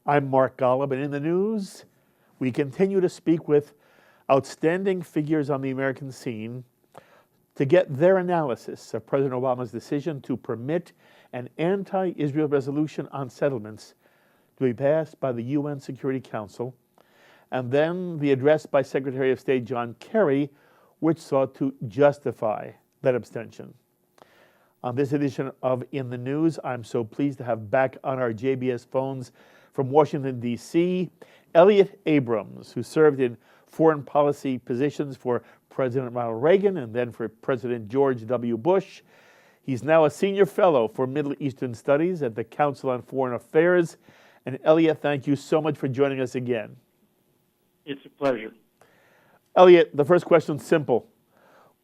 I'm Mark Golub, and in the news, we continue to speak with outstanding figures on the American scene to get their analysis of President Obama's decision to permit an anti-Israel resolution on settlements to be passed by the UN Security Council, and then the address by Secretary of State John Kerry, which sought to justify that abstention. On this edition of In the News, I'm so pleased to have back on our JBS phones from Washington, D.C., Elliott Abrams, who served in foreign policy positions for President Ronald Reagan and then for President George W. Bush. He's now a senior fellow for Middle Eastern Studies at the Council on Foreign Affairs. And Elliott, thank you so much for joining us again. It's a pleasure. Elliott, the first question's simple.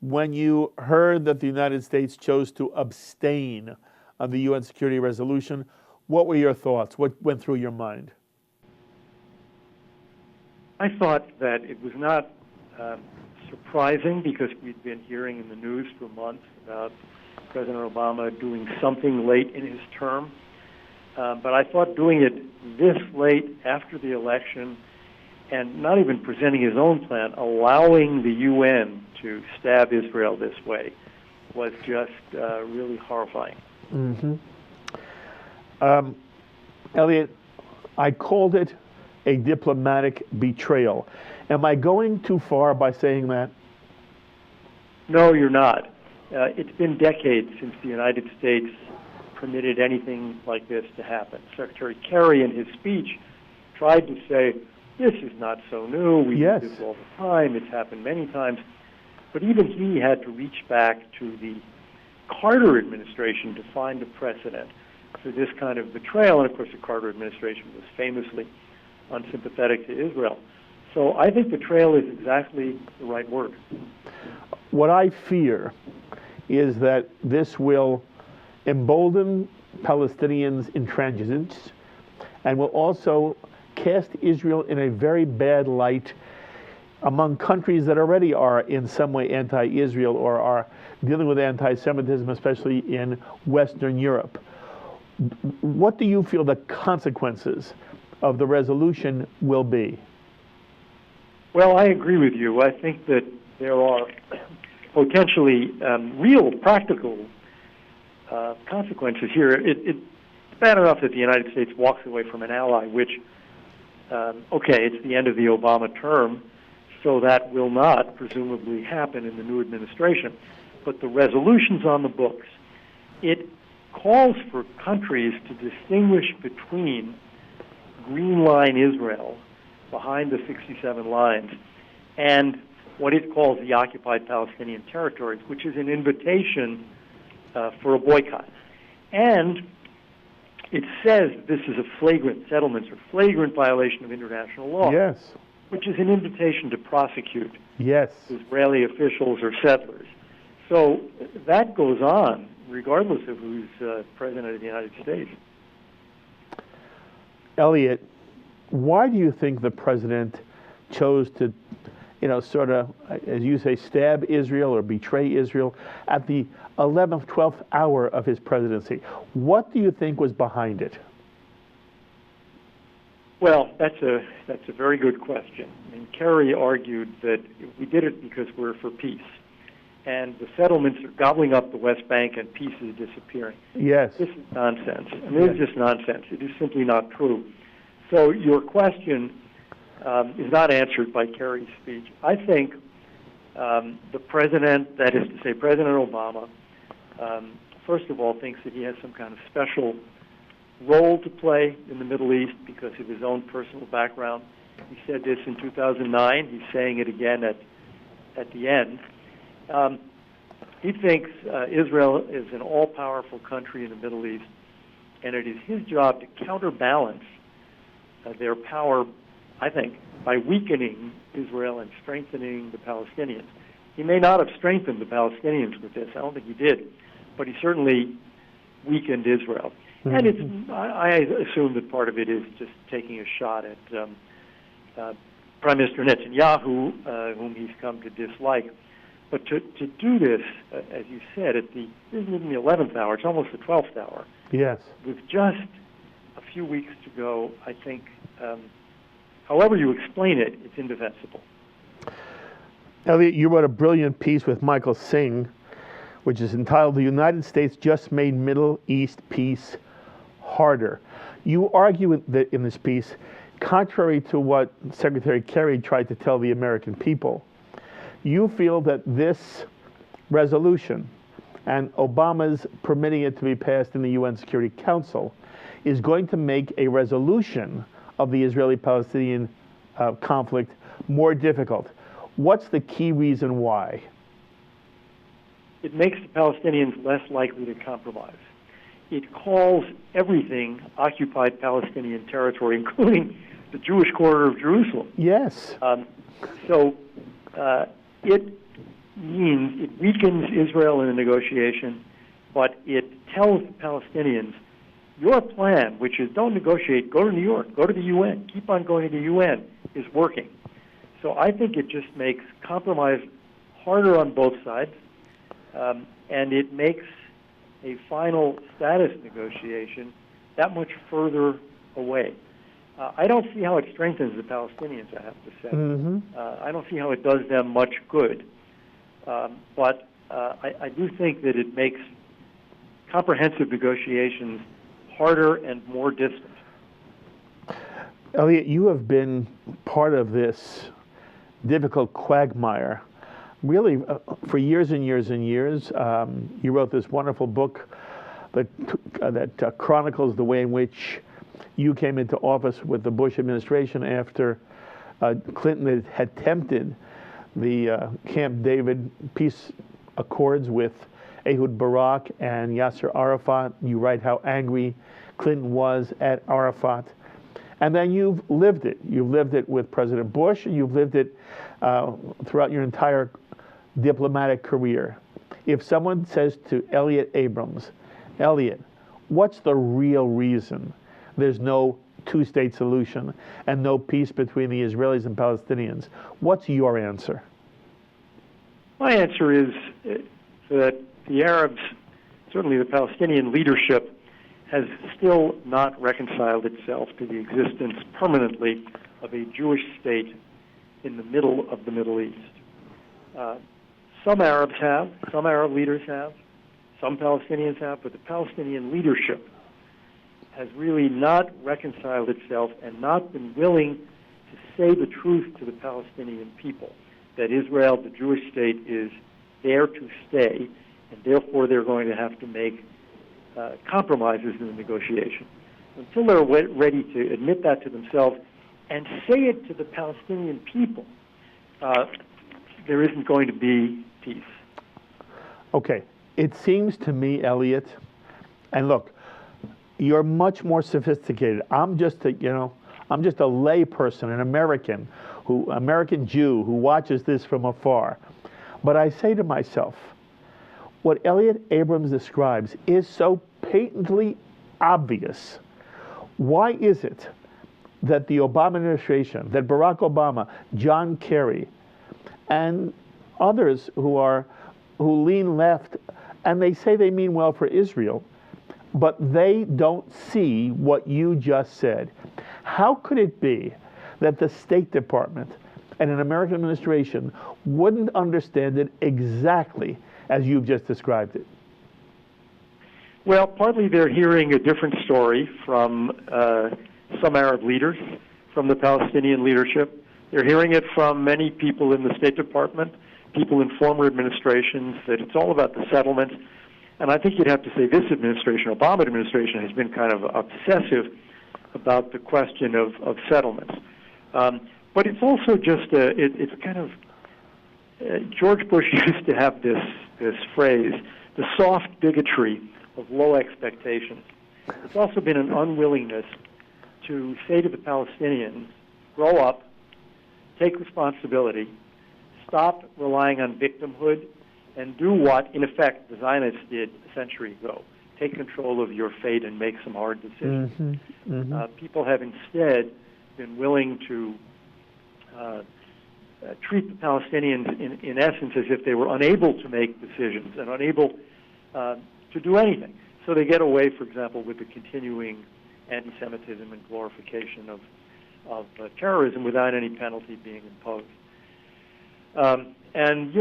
When you heard that the United States chose to abstain on the UN security resolution, what were your thoughts? What went through your mind? I thought that it was not surprising because we'd been hearing in the news for months about President Obama doing something late in his term. But I thought doing it this late after the election and not even presenting his own plan, allowing the UN to stab Israel this way, was just really horrifying. Mm-hmm. Elliott, I called it a diplomatic betrayal. Am I going too far by saying that? No, you're not. It's been decades since the United States permitted anything like this to happen. Secretary Kerry, in his speech, tried to say, this is not so new. We do this all the time. It's happened many times. But even he had to reach back to the Carter administration to find a precedent for this kind of betrayal. And, of course, the Carter administration was famously unsympathetic to Israel. So I think betrayal is exactly the right word. What I fear is that this will embolden Palestinians' intransigence and will also cast Israel in a very bad light among countries that already are in some way anti-Israel or are dealing with anti-Semitism, especially in Western Europe. What do you feel the consequences of the resolution will be? Well, I agree with you. I think that there are potentially real practical consequences here. It's bad enough that the United States walks away from an ally, which, it's the end of the Obama term, so that will not presumably happen in the new administration. But the resolution's on the books. It calls for countries to distinguish between Green Line Israel, behind the 67 lines, and what it calls the occupied Palestinian territories, which is an invitation for a boycott. And it says this is a flagrant settlement or flagrant violation of international law. Yes. Which is an invitation to prosecute Israeli officials or settlers. So that goes on regardless of who's president of the United States. Elliott, why do you think the president chose to, sort of, as you say, stab Israel or betray Israel at the 11th, 12th hour of his presidency? What do you think was behind it? Well, that's a very good question. Kerry argued that we did it because we're for peace. And the settlements are gobbling up the West Bank and peace is disappearing. Yes. This is nonsense. It's just nonsense. It is simply not true. So your question is not answered by Kerry's speech. I think the president, that is to say President Obama, first of all, thinks that he has some kind of special role to play in the Middle East because of his own personal background. He said this in 2009. He's saying it again at the end. He thinks Israel is an all-powerful country in the Middle East, and it is his job to counterbalance their power, I think, by weakening Israel and strengthening the Palestinians. He may not have strengthened the Palestinians with this. I don't think he did. But he certainly weakened Israel. Mm-hmm. And I assume that part of it is just taking a shot at Prime Minister Netanyahu, whom he's come to dislike. But to do this, as you said, this isn't even the 11th hour, it's almost the 12th hour. Yes. With just a few weeks to go, I think however you explain it, it's indefensible. Elliott, you wrote a brilliant piece with Michael Singh, which is entitled "The United States Just Made Middle East Peace Harder." You argue that in this piece, contrary to what Secretary Kerry tried to tell the American people, you feel that this resolution and Obama's permitting it to be passed in the UN Security Council is going to make a resolution of the Israeli-Palestinian conflict more difficult. What's the key reason why? It makes the Palestinians less likely to compromise. It calls everything occupied Palestinian territory, including the Jewish quarter of Jerusalem. Yes. It means it weakens Israel in the negotiation, but it tells the Palestinians, your plan, which is don't negotiate, go to New York, go to the UN, keep on going to the UN, is working. So I think it just makes compromise harder on both sides, and it makes a final status negotiation that much further away. I don't see how it strengthens the Palestinians, I have to say. Mm-hmm. I don't see how it does them much good. But I do think that it makes comprehensive negotiations harder and more distant. Elliott, you have been part of this difficult quagmire really for years and years and years. You wrote this wonderful book that chronicles the way in which you came into office with the Bush administration after Clinton had tempted the Camp David peace accords with Ehud Barak and Yasser Arafat. You write how angry Clinton was at Arafat. And then you've lived it. You've lived it with President Bush, and you've lived it throughout your entire diplomatic career. If someone says to Elliott Abrams, Elliott, what's the real reason there's no two-state solution and no peace between the Israelis and Palestinians, what's your answer? My answer is that the Arabs, certainly the Palestinian leadership, has still not reconciled itself to the existence permanently of a Jewish state in the middle of the Middle East. Some Arabs have, some Arab leaders have, some Palestinians have, but the Palestinian leadership has really not reconciled itself and not been willing to say the truth to the Palestinian people, that Israel, the Jewish state, is there to stay, and therefore they're going to have to make compromises in the negotiation. Until they're ready to admit that to themselves and say it to the Palestinian people, there isn't going to be peace. Okay. It seems to me, Elliott, and look, you're much more sophisticated. I'm just a lay person, an American Jew who watches this from afar. But I say to myself, what Elliott Abrams describes is so patently obvious. Why is it that the Obama administration, that Barack Obama, John Kerry, and others who lean left, and they say they mean well for Israel, but they don't see what you just said? How could it be that the State Department and an American administration wouldn't understand it exactly as you've just described it? Well, partly they're hearing a different story from some Arab leaders, from the Palestinian leadership. They're hearing it from many people in the State Department, people in former administrations, that it's all about the settlements. And I think you'd have to say this administration, Obama administration, has been kind of obsessive about the question of settlements. But it's also just it's kind of George Bush used to have this phrase, the soft bigotry of low expectations. It's also been an unwillingness to say to the Palestinians, grow up, take responsibility, stop relying on victimhood, and do what, in effect, the Zionists did a century ago. Take control of your fate and make some hard decisions. Mm-hmm. Mm-hmm. People have instead been willing to treat the Palestinians, in essence, as if they were unable to make decisions and unable to do anything. So they get away, for example, with the continuing anti-Semitism and glorification terrorism without any penalty being imposed. And,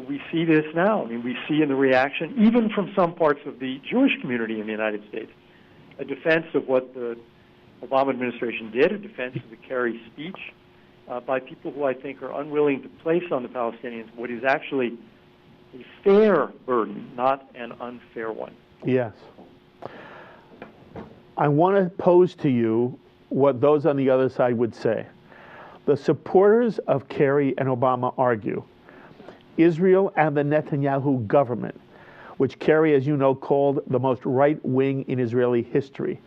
we see this now. I mean, we see in the reaction, even from some parts of the Jewish community in the United States, a defense of what the Obama administration did, a defense of the Kerry speech by people who I think are unwilling to place on the Palestinians what is actually a fair burden, not an unfair one. Yes. I want to pose to you what those on the other side would say. The supporters of Kerry and Obama argue Israel and the Netanyahu government, which Kerry, as you know, called the most right-wing in Israeli history.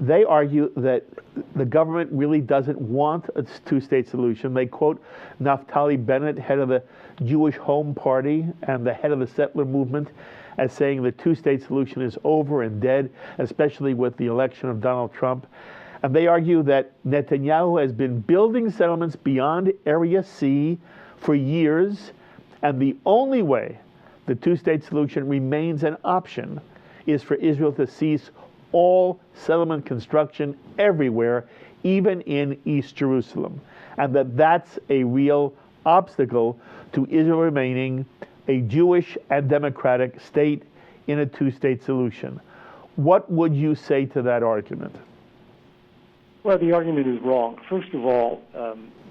They argue that the government really doesn't want a two-state solution. They quote Naftali Bennett, head of the Jewish Home Party and the head of the settler movement, as saying the two-state solution is over and dead, especially with the election of Donald Trump. And they argue that Netanyahu has been building settlements beyond Area C for years, and the only way the two-state solution remains an option is for Israel to cease all settlement construction everywhere, even in East Jerusalem, and that's a real obstacle to Israel remaining a Jewish and democratic state in a two-state solution. What would you say to that argument? Well, the argument is wrong. First of all,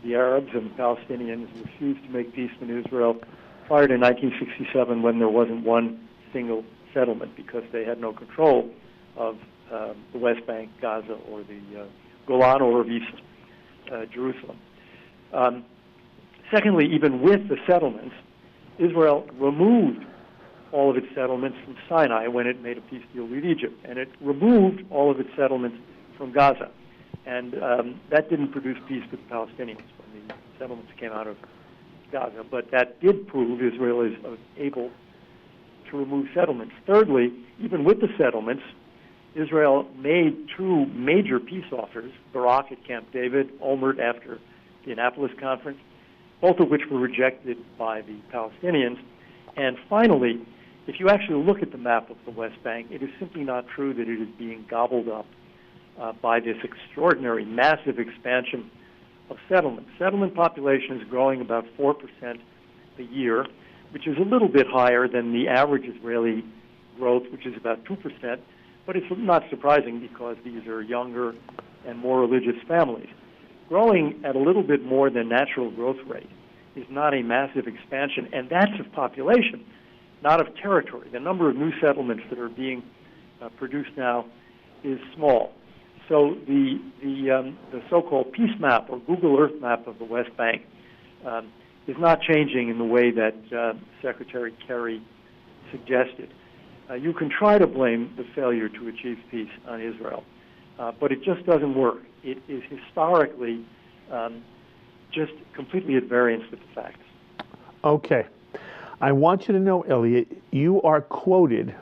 the Arabs and the Palestinians refused to make peace with Israel prior to 1967 when there wasn't one single settlement because they had no control of the West Bank, Gaza, or the Golan, or of East Jerusalem. Secondly, even with the settlements, Israel removed all of its settlements from Sinai when it made a peace deal with Egypt, and it removed all of its settlements from Gaza. And that didn't produce peace with the Palestinians when the settlements came out of Gaza, but that did prove Israel is able to remove settlements. Thirdly, even with the settlements, Israel made two major peace offers, Barak at Camp David, Olmert after the Annapolis Conference, both of which were rejected by the Palestinians. And finally, if you actually look at the map of the West Bank, it is simply not true that it is being gobbled up by this extraordinary, massive expansion of settlements. Settlement population is growing about 4% a year, which is a little bit higher than the average Israeli growth, which is about 2%. But it's not surprising because these are younger and more religious families. Growing at a little bit more than natural growth rate is not a massive expansion, and that's of population, not of territory. The number of new settlements that are being produced now is small. So the so-called peace map or Google Earth map of the West Bank is not changing in the way that Secretary Kerry suggested. You can try to blame the failure to achieve peace on Israel, but it just doesn't work. It is historically just completely at variance with the facts. Okay. I want you to know, Elliott, you are quoted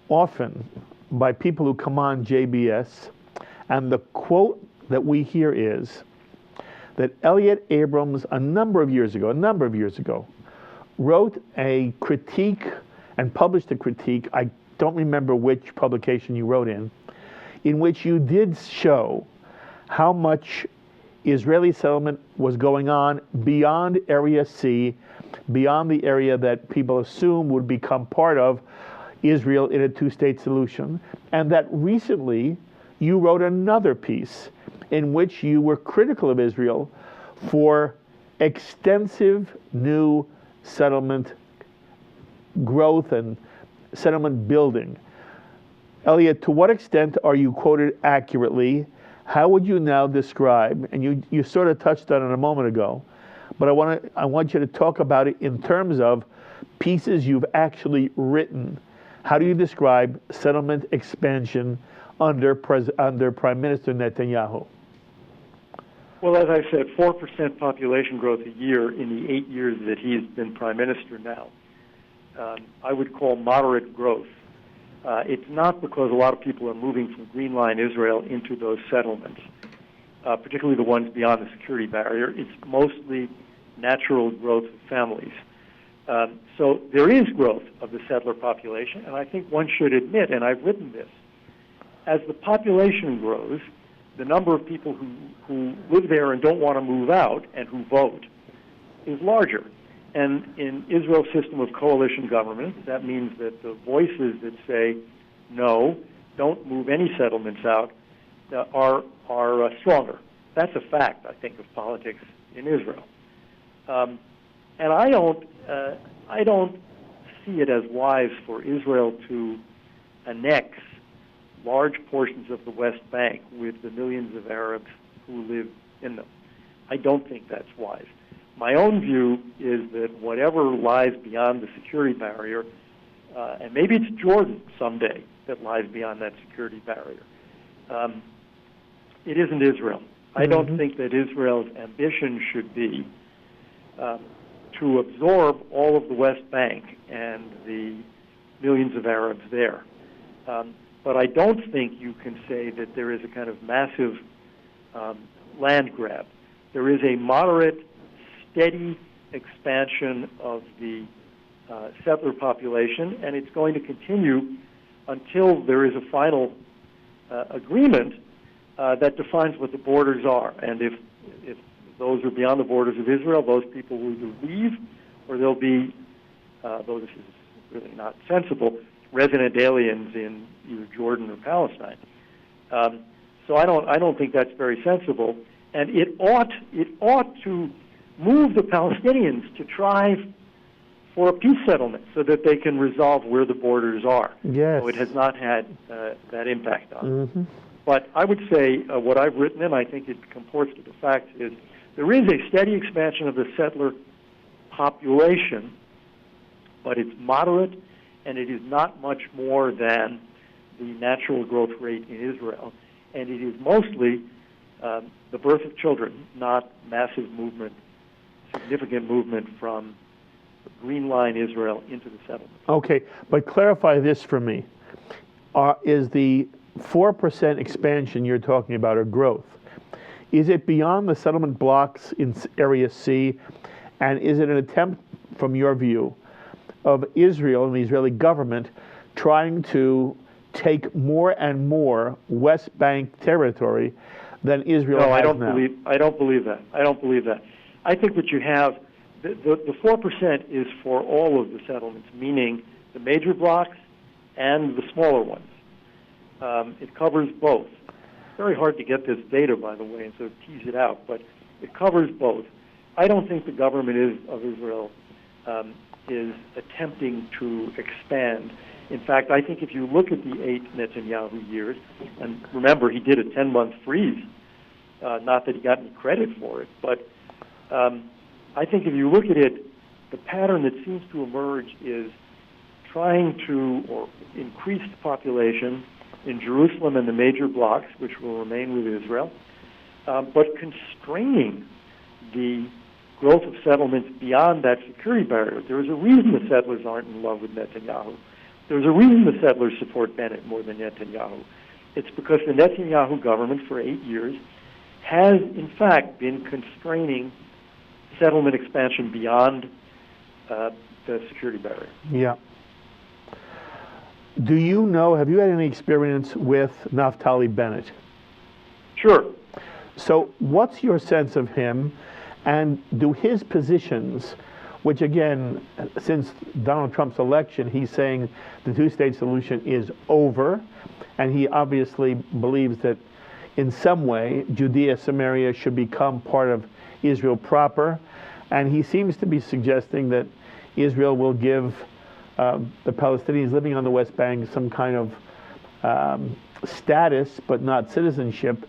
often by people who come on JBS, and the quote that we hear is that Elliott Abrams, a number of years ago, wrote a critique and published a critique, I don't remember which publication you wrote in which you did show how much Israeli settlement was going on beyond Area C, beyond the area that people assume would become part of Israel in a two-state solution, and that recently you wrote another piece in which you were critical of Israel for extensive new settlement growth and settlement building. Elliott, to what extent are you quoted accurately? How would you now describe, and you sort of touched on it a moment ago, but I want you to talk about it in terms of pieces you've actually written. How do you describe settlement expansion under Prime Minister Netanyahu? Well, as I said, 4% population growth a year in the 8 years that he's been Prime Minister now. I would call moderate growth. It's not because a lot of people are moving from Green Line Israel into those settlements, particularly the ones beyond the security barrier. It's mostly natural growth of families. So there is growth of the settler population, and I think one should admit, and I've written this, as the population grows, the number of people who live there and don't want to move out and who vote is larger. And in Israel's system of coalition government, that means that the voices that say, no, don't move any settlements out, are stronger. That's a fact, I think, of politics in Israel. And I don't see it as wise for Israel to annex large portions of the West Bank with the millions of Arabs who live in them. I don't think that's wise. My own view is that whatever lies beyond the security barrier, and maybe it's Jordan someday that lies beyond that security barrier, it isn't Israel. I don't think that Israel's ambition should be to absorb all of the West Bank and the millions of Arabs there. But I don't think you can say that there is a kind of massive land grab. There is a moderate, steady expansion of the settler population, and it's going to continue until there is a final agreement that defines what the borders are. And if those are beyond the borders of Israel, those people will either leave or they'll be, though this is really not sensible, resident aliens in either Jordan or Palestine. So I don't think that's very sensible. And it ought to move the Palestinians to try for a peace settlement so that they can resolve where the borders are. Yes. So it has not had that impact on it. But I would say what I've written, and I think it comports to the facts, is there is a steady expansion of the settler population, but it's moderate, and it is not much more than the natural growth rate in Israel. And it is mostly the birth of children, not massive movement, significant movement from Green Line Israel into the settlement. Okay, but clarify this for me. Is the 4% expansion you're talking about, or growth, is it beyond the settlement blocks in Area C, and is it an attempt, from your view, of Israel and the Israeli government trying to take more and more West Bank territory than Israel has now? I don't believe that. I don't believe that. I think that you have, the 4% is for all of the settlements, meaning the major blocks and the smaller ones. It covers both. It's very hard to get this data, by the way, and so tease it out, but it covers both. I don't think the government of Israel is attempting to expand. In fact, I think if you look at the 8 Netanyahu years, and remember, he did a 10-month freeze, not that he got any credit for it, but I think if you look at it, the pattern that seems to emerge is trying to increase the population in Jerusalem and the major blocks, which will remain with Israel, but constraining the growth of settlements beyond that security barrier. There is a reason the settlers aren't in love with Netanyahu. There's a reason the settlers support Bennett more than Netanyahu. It's because the Netanyahu government for 8 years has, in fact, been constraining settlement expansion beyond the security barrier. Yeah. Do you know, have you had any experience with Naftali Bennett? Sure. So what's your sense of him, and do his positions, which again, since Donald Trump's election, he's saying the two-state solution is over, and he obviously believes that in some way Judea, Samaria should become part of Israel proper, and he seems to be suggesting that Israel will give the Palestinians living on the West Bank some kind of status, but not citizenship.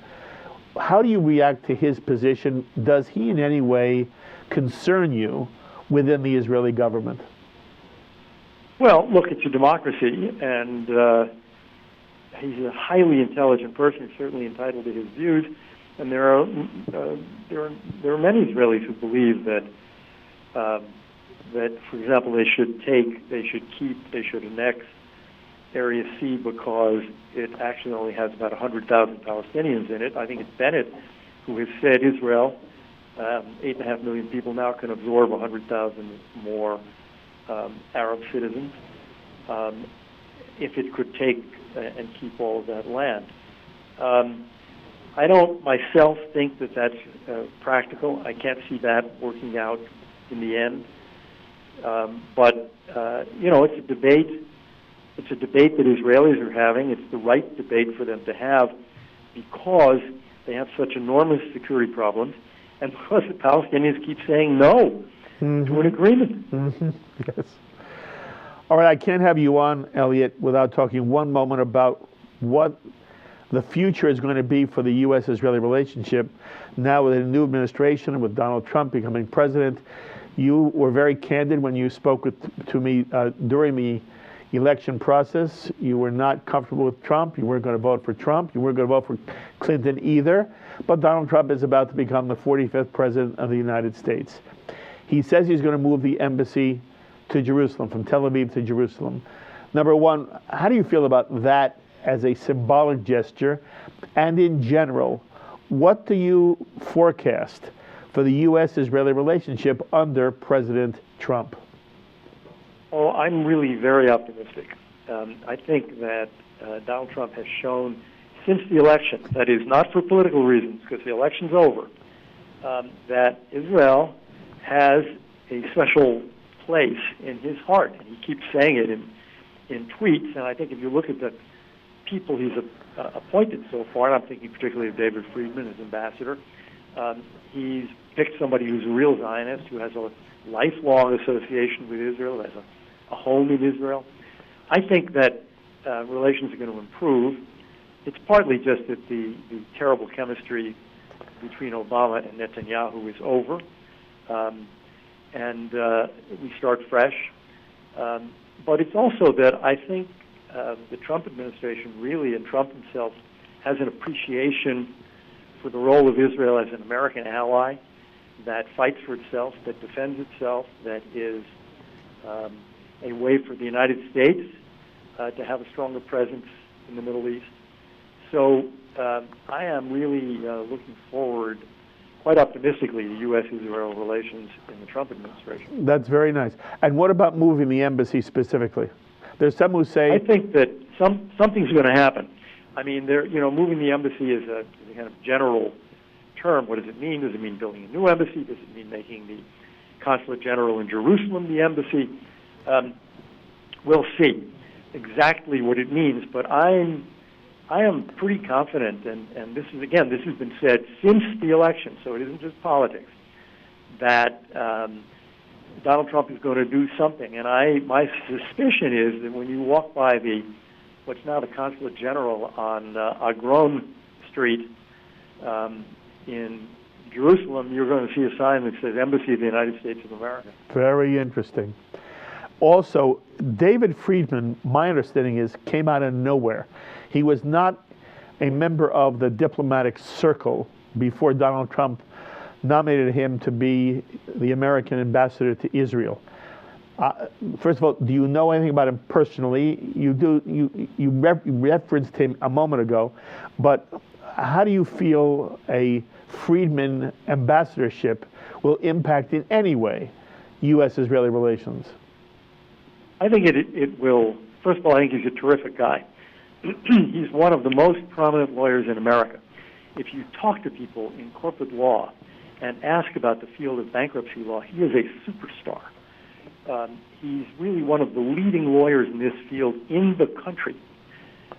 How do you react to his position? Does he in any way concern you within the Israeli government? Well, look, it's a democracy, and he's a highly intelligent person. He's certainly entitled to his views, and there are many Israelis who believe that, for example, they should annex Area C because it actually only has about 100,000 Palestinians in it. I think it's Bennett who has said Israel, 8.5 million people now, can absorb 100,000 more Arab citizens if it could take and keep all of that land. I don't myself think that that's practical. I can't see that working out in the end. But it's a debate. It's a debate that Israelis are having. It's the right debate for them to have because they have such enormous security problems, and because the Palestinians keep saying no to an agreement. Yes. All right, I can't have you on, Elliott, without talking one moment about what the future is going to be for the U.S.-Israeli relationship now with a new administration, with Donald Trump becoming president. You were very candid when you spoke to me during the election process. You were not comfortable with Trump. You weren't going to vote for Trump. You weren't going to vote for Clinton either. But Donald Trump is about to become the 45th president of the United States. He says he's going to move the embassy to Jerusalem, from Tel Aviv to Jerusalem. Number one, how do you feel about that as a symbolic gesture? And in general, what do you forecast for the U.S.-Israeli relationship under President Trump? Oh, I'm really very optimistic. I think that Donald Trump has shown since the election, that is not for political reasons, because the election's over, that Israel has a special place in his heart. And he keeps saying it in tweets, and I think if you look at the people he's appointed so far, and I'm thinking particularly of David Friedman as ambassador, he's picked somebody who's a real Zionist, who has a lifelong association with Israel, has a home in Israel. I think that relations are going to improve. It's partly just that the terrible chemistry between Obama and Netanyahu is over, and we start fresh. But it's also that I think the Trump administration really, and Trump himself, has an appreciation for the role of Israel as an American ally that fights for itself, that defends itself, that is a way for the United States to have a stronger presence in the Middle East. So I am really looking forward quite optimistically to U.S.-Israel relations in the Trump administration. That's very nice. And what about moving the embassy specifically? There's some who say... I think that something's going to happen. I mean, moving the embassy is a kind of general term. What does it mean? Does it mean building a new embassy? Does it mean making the consulate general in Jerusalem the embassy? We'll see exactly what it means, but I am pretty confident, and this has been said since the election, so it isn't just politics, that Donald Trump is going to do something. And my suspicion is that when you walk by what's now the Consulate General on Agron Street in Jerusalem, you're going to see a sign that says Embassy of the United States of America. Very interesting. Also, David Friedman, my understanding is, came out of nowhere. He was not a member of the diplomatic circle before Donald Trump nominated him to be the American ambassador to Israel. First of all, do you know anything about him personally? You referenced him a moment ago, but how do you feel a Friedman ambassadorship will impact in any way U.S.-Israeli relations? I think it will. First of all, I think he's a terrific guy. He's one of the most prominent lawyers in America. If you talk to people in corporate law and ask about the field of bankruptcy law, he is a superstar. He's really one of the leading lawyers in this field in the country.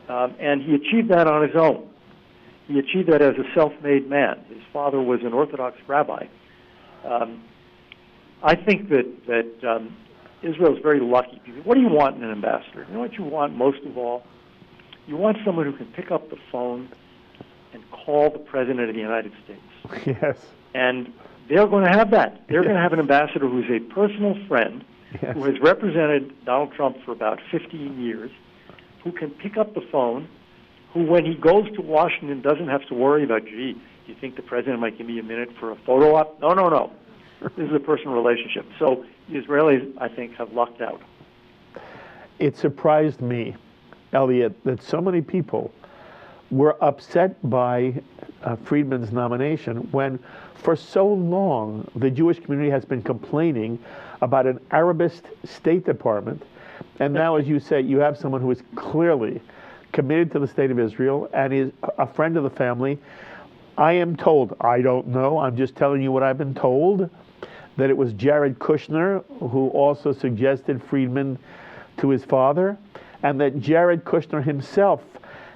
And he achieved that on his own. He achieved that as a self-made man. His father was an Orthodox rabbi. I think that Israel's very lucky. What do you want in an ambassador? You know what you want most of all? You want someone who can pick up the phone and call the President of the United States. Yes. And they're going to have that. They're going to have an ambassador who's a personal friend, yes, who has represented Donald Trump for about 15 years, who can pick up the phone, who, when he goes to Washington, doesn't have to worry about, gee, do you think the President might give me a minute for a photo op? No. This is a personal relationship. So the Israelis, I think, have lucked out. It surprised me, Elliott, that so many people were upset by Friedman's nomination when for so long the Jewish community has been complaining about an Arabist State Department. And now, as you say, you have someone who is clearly committed to the State of Israel and is a friend of the family. I am told, I don't know, I'm just telling you what I've been told, that it was Jared Kushner who also suggested Friedman to his father, and that Jared Kushner himself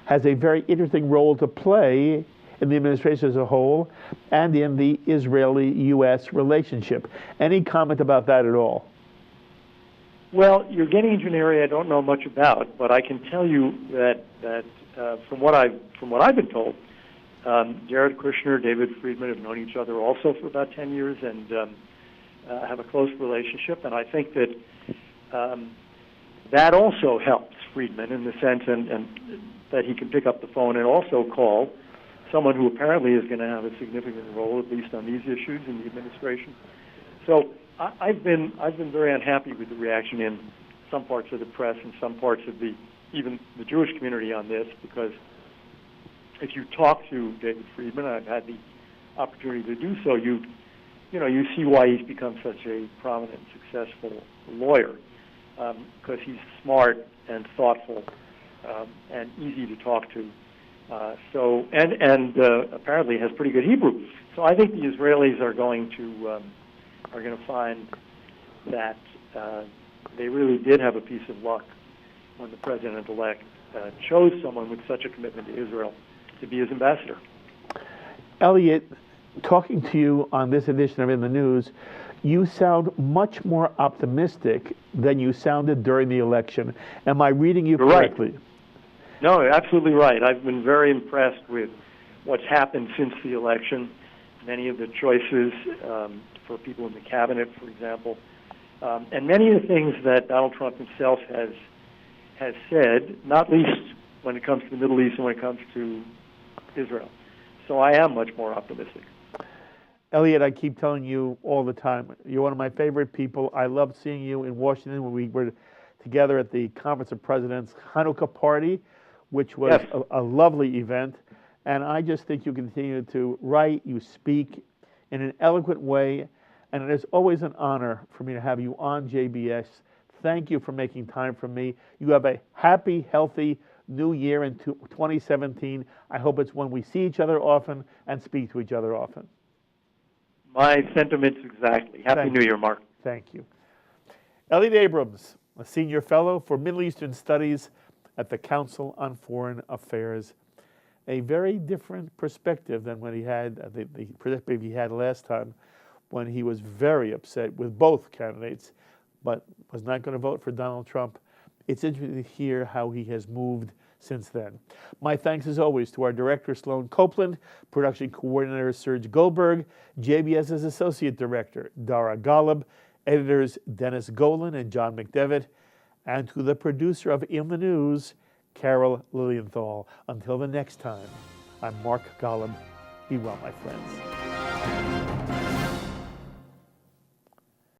has a very interesting role to play in the administration as a whole and in the Israeli-U.S. relationship. Any comment about that at all? Well, you're getting into an area I don't know much about, but I can tell you that from what I've been told, Jared Kushner, David Friedman have known each other also for about 10 years and have a close relationship, and I think that that also helps Friedman in the sense and that he can pick up the phone and also call someone who apparently is going to have a significant role, at least on these issues in the administration. So I've been very unhappy with the reaction in some parts of the press and some parts of even the Jewish community on this, because if you talk to David Friedman, I've had the opportunity to do so, you see why he's become such a prominent, successful lawyer, because he's smart and thoughtful and easy to talk to. And apparently has pretty good Hebrew. So I think the Israelis are going to find that they really did have a piece of luck when the president-elect chose someone with such a commitment to Israel to be his ambassador. Elliott, talking to you on this edition of In the News, you sound much more optimistic than you sounded during the election. Am I reading you correctly? Right. No, you're absolutely right. I've been very impressed with what's happened since the election. Many of the choices for people in the cabinet, for example, and many of the things that Donald Trump himself has said, not least when it comes to the Middle East and when it comes to Israel. So I am much more optimistic. Elliott, I keep telling you all the time, you're one of my favorite people. I loved seeing you in Washington when we were together at the Conference of Presidents Hanukkah party, which was yes. a lovely event. And I just think you continue to write, you speak in an eloquent way, and it is always an honor for me to have you on JBS. Thank you for making time for me. You have a happy, healthy new year in 2017. I hope it's when we see each other often and speak to each other often. My sentiments exactly. Happy New Year, Mark. Thank you. Elliott Abrams, a senior fellow for Middle Eastern Studies at the Council on Foreign Affairs. A very different perspective than when he had the perspective he had last time, when he was very upset with both candidates, but was not going to vote for Donald Trump. It's interesting to hear how he has moved since then. My thanks, as always, to our director, Sloan Copeland, production coordinator, Serge Goldberg, JBS's associate director, Dara Golub, editors, Dennis Golan and John McDevitt, and to the producer of In the News, Carol Lilienthal. Until the next time, I'm Mark Golub. Be well, my friends.